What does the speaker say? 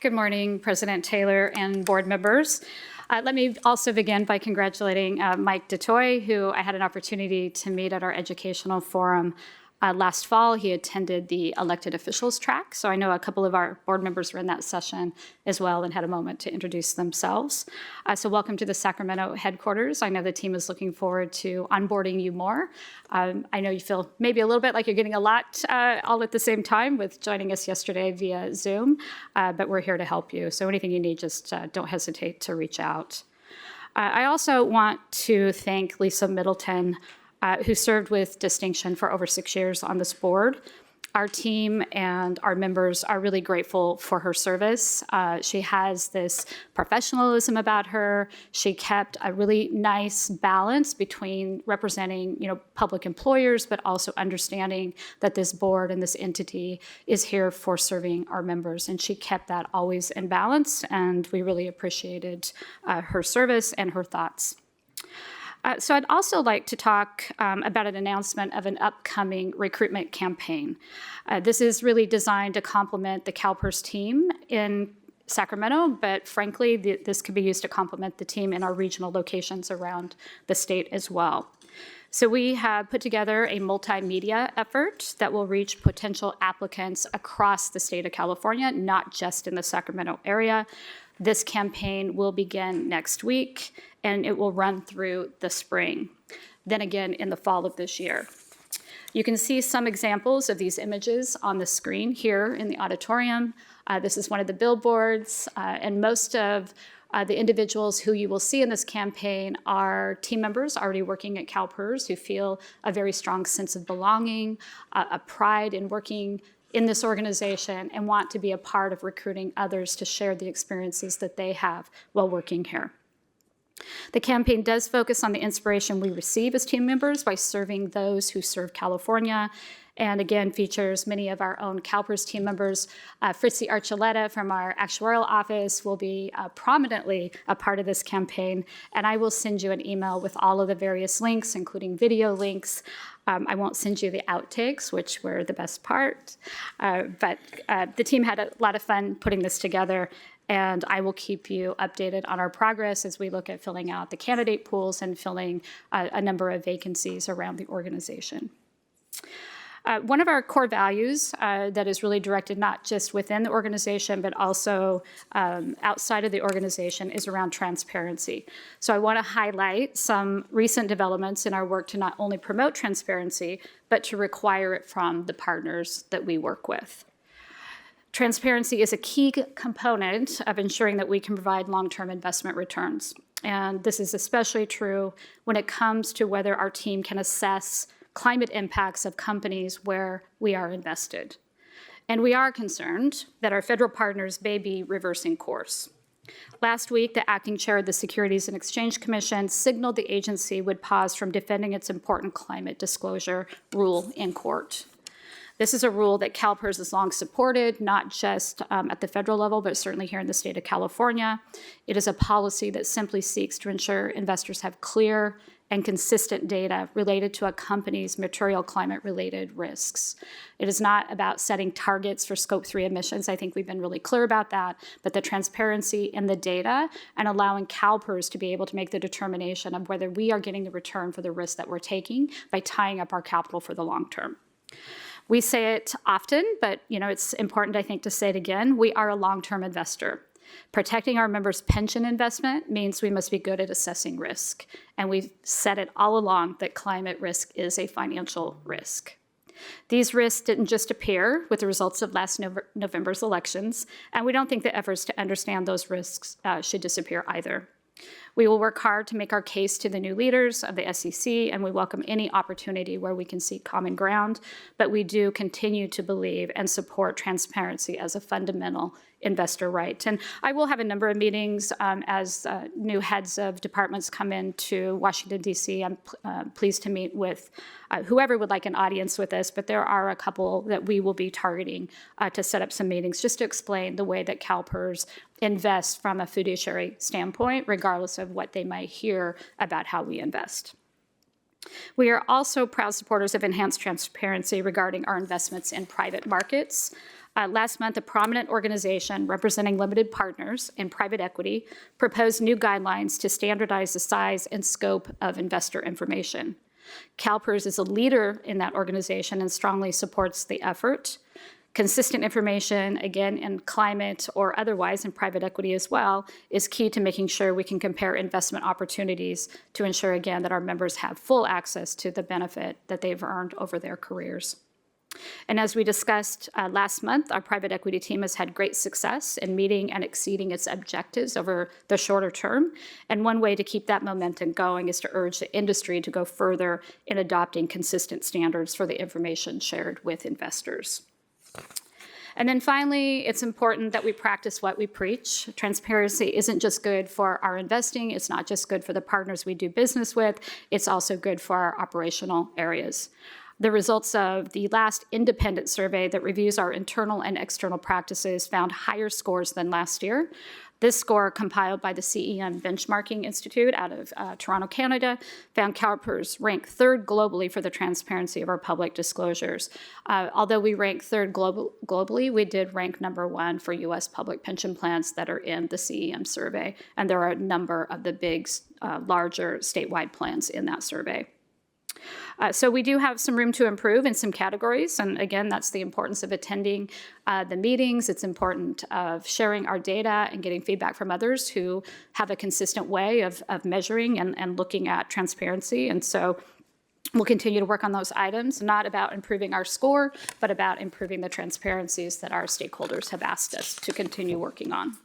Good morning, President Taylor and board members. Let me also begin by congratulating Mike DeToy, who I had an opportunity to meet at our educational forum last fall. He attended the elected officials track, so I know a couple of our board members were in that session as well and had a moment to introduce themselves. So welcome to the Sacramento headquarters. I know the team is looking forward to onboarding you more. I know you feel maybe a little bit like you're getting a lot all at the same time with joining us yesterday via Zoom, but we're here to help you. So anything you need, just don't hesitate to reach out. I also want to thank Lisa Middleton, who served with distinction for over 6 years on this board. Our team and our members are really grateful for her service. She has this professionalism about her. She kept a really nice balance between representing, public employers, but also understanding that this board and this entity is here for serving our members. And she kept that always in balance, and we really appreciated her service and her thoughts. So I'd also like to talk about an announcement of an upcoming recruitment campaign. This is really designed to complement the CalPERS team in Sacramento, but frankly, this could be used to complement the team in our regional locations around the state as well. So we have put together a multimedia effort that will reach potential applicants across the state of California, not just in the Sacramento area. This campaign will begin next week, and it will run through the spring, then again in the fall of this year. You can see some examples of these images on the screen here in the auditorium. This is one of the billboards, and most of the individuals who you will see in this campaign are team members already working at CalPERS who feel a very strong sense of belonging, a pride in working in this organization, and want to be a part of recruiting others to share the experiences that they have while working here. The campaign does focus on the inspiration we receive as team members by serving those who serve California, and again features many of our own CalPERS team members. Fritzi Archuleta from our actuarial office will be prominently a part of this campaign, and I will send you an email with all of the various links, including video links. I won't send you the outtakes, which were the best part, but the team had a lot of fun putting this together, and I will keep you updated on our progress as we look at filling out the candidate pools and filling a number of vacancies around the organization. One of our core values that is really directed not just within the organization, but also outside of the organization is around transparency. So I want to highlight some recent developments in our work to not only promote transparency, but to require it from the partners that we work with. Transparency is a key component of ensuring that we can provide long-term investment returns. And this is especially true when it comes to whether our team can assess climate impacts of companies where we are invested. And we are concerned that our federal partners may be reversing course. Last week, the acting chair of the Securities and Exchange Commission signaled the agency would pause from defending its important climate disclosure rule in court. This is a rule that CalPERS has long supported, not just at the federal level, but certainly here in the state of California. It is a policy that simply seeks to ensure investors have clear and consistent data related to a company's material climate-related risks. It is not about setting targets for Scope 3 emissions. I think we've been really clear about that, but the transparency in the data and allowing CalPERS to be able to make the determination of whether we are getting the return for the risk that we're taking by tying up our capital for the long term. We say it often, but it's important, I think, to say it again. We are a long-term investor. Protecting our members' pension investment means we must be good at assessing risk. And we've said it all along that climate risk is a financial risk. These risks didn't just appear with the results of last November's elections, and we don't think the efforts to understand those risks should disappear either. We will work hard to make our case to the new leaders of the SEC, and we welcome any opportunity where we can seek common ground, but we do continue to believe and support transparency as a fundamental investor right. And I will have a number of meetings as new heads of departments come into Washington, D.C. I'm pleased to meet with whoever would like an audience with us, but there are a couple that we will be targeting to set up some meetings just to explain the way that CalPERS invests from a fiduciary standpoint, regardless of what they might hear about how we invest. We are also proud supporters of enhanced transparency regarding our investments in private markets. Last month, a prominent organization representing limited partners in private equity proposed new guidelines to standardize the size and scope of investor information. CalPERS is a leader in that organization and strongly supports the effort. Consistent information, again, in climate or otherwise in private equity as well, is key to making sure we can compare investment opportunities to ensure, again, that our members have full access to the benefit that they've earned over their careers. And as we discussed last month, our private equity team has had great success in meeting and exceeding its objectives over the shorter term. And one way to keep that momentum going is to urge the industry to go further in adopting consistent standards for the information shared with investors. And then finally, it's important that we practice what we preach. Transparency isn't just good for our investing. It's not just good for the partners we do business with. It's also good for our operational areas. The results of the last independent survey that reviews our internal and external practices found higher scores than last year. This score, compiled by the CEM Benchmarking Institute out of Toronto, Canada, found CalPERS ranked third globally for the transparency of our public disclosures. Although we ranked third globally, we did rank #1 for U.S. public pension plans that are in the CEM survey, and there are a number of the big, larger statewide plans in that survey. So we do have some room to improve in some categories, and again, that's the importance of attending the meetings. It's important of sharing our data and getting feedback from others who have a consistent way of measuring and looking at transparency. And so we'll continue to work on those items, not about improving our score, but about improving the transparencies that our stakeholders have asked us to continue working on.